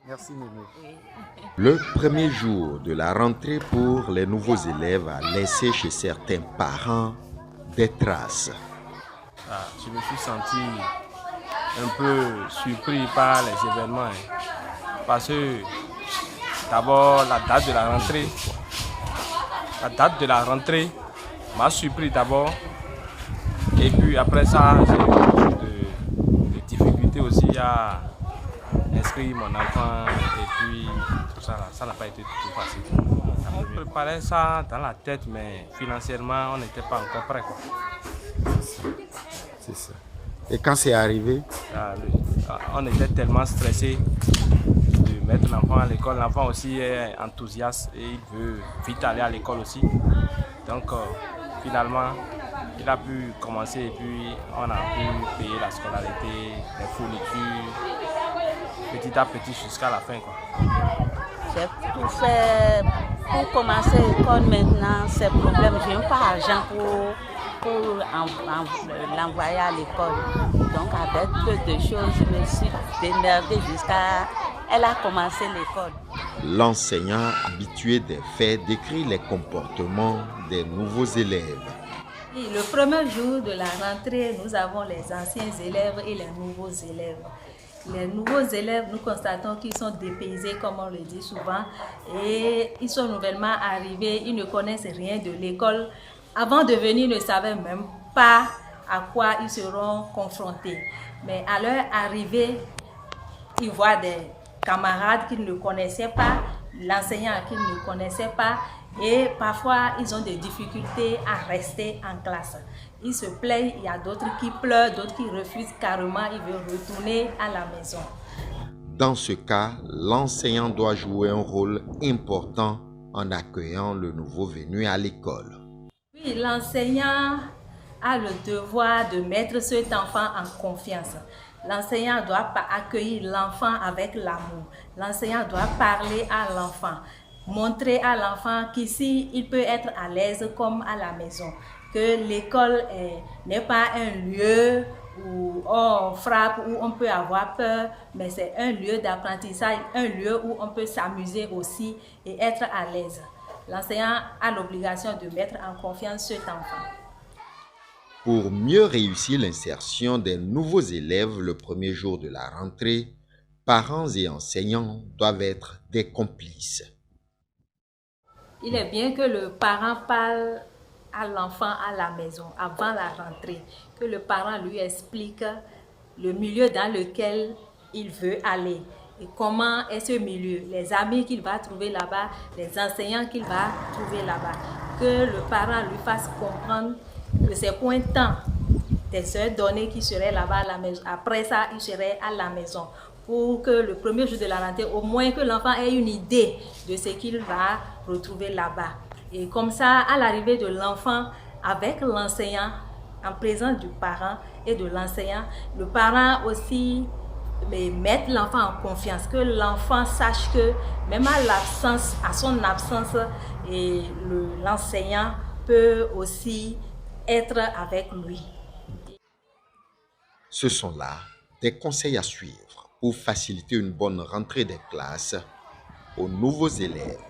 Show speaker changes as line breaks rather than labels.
Merci Mémé.
Oui.
Le premier jour de la rentrée pour les nouveaux élèves a laissé chez certains parents des traces.
Je me suis senti un peu surpris par les événements. Parce que d'abord la date de la rentrée m'a surpris d'abord. Et puis après ça, j'ai eu beaucoup de difficultés aussi à inscrire mon enfant. Et puis tout ça, ça n'a pas été tout facile. On préparait ça dans la tête, mais financièrement, on n'était pas encore prêt, quoi.
C'est ça. Et quand c'est arrivé?
On était tellement stressé de mettre l'enfant à l'école. L'enfant aussi est enthousiaste et il veut vite aller à l'école aussi. Donc finalement, il a pu commencer et puis on a pu payer la scolarité, les fournitures, petit à petit jusqu'à la fin, quoi.
J'ai tout fait pour commencer l'école maintenant. C'est problème, je n'ai pas d'argent pour l'envoyer à l'école. Donc avec peu de choses, je me suis démerdée jusqu'à elle a commencé l'école.
L'enseignant habitué des faits décrit les comportements des nouveaux élèves.
Et le premier jour de la rentrée, nous avons les anciens élèves et les nouveaux élèves. Les nouveaux élèves, nous constatons qu'ils sont dépaysés, comme on le dit souvent, et ils sont nouvellement arrivés, ils ne connaissent rien de l'école. Avant de venir, ils ne savaient même pas à quoi ils seront confrontés. Mais à leur arrivée, ils voient des camarades qu'ils ne connaissaient pas, l'enseignant qu'ils ne connaissaient pas, et parfois ils ont des difficultés à rester en classe. Ils se plaignent, il y a d'autres qui pleurent, d'autres qui refusent carrément, ils veulent retourner à la maison.
Dans ce cas, l'enseignant doit jouer un rôle important en accueillant le nouveau venu à l'école.
Oui, l'enseignant a le devoir de mettre cet enfant en confiance. L'enseignant doit accueillir l'enfant avec l'amour. L'enseignant doit parler à l'enfant, montrer à l'enfant qu'ici, il peut être à l'aise comme à la maison. Que l'école n'est pas un lieu où on frappe, où on peut avoir peur, mais c'est un lieu d'apprentissage, un lieu où on peut s'amuser aussi et être à l'aise. L'enseignant a l'obligation de mettre en confiance cet enfant.
Pour mieux réussir l'insertion des nouveaux élèves le premier jour de la rentrée, parents et enseignants doivent être des complices.
Il est bien que le parent parle à l'enfant à la maison avant la rentrée, que le parent lui explique le milieu dans lequel il veut aller et comment est ce milieu, les amis qu'il va trouver là-bas, les enseignants qu'il va trouver là-bas. Que le parent lui fasse comprendre que c'est pour un temps des heures données qu'il serait là-bas à la maison. Après ça, il serait à la maison pour que le premier jour de la rentrée, au moins que l'enfant ait une idée de ce qu'il va retrouver là-bas. Et comme ça, à l'arrivée de l'enfant avec l'enseignant, en présence du parent et de l'enseignant, le parent aussi mettre l'enfant en confiance, que l'enfant sache que même à son absence, l'enseignant peut aussi être avec lui.
Ce sont là des conseils à suivre pour faciliter une bonne rentrée des classes aux nouveaux élèves.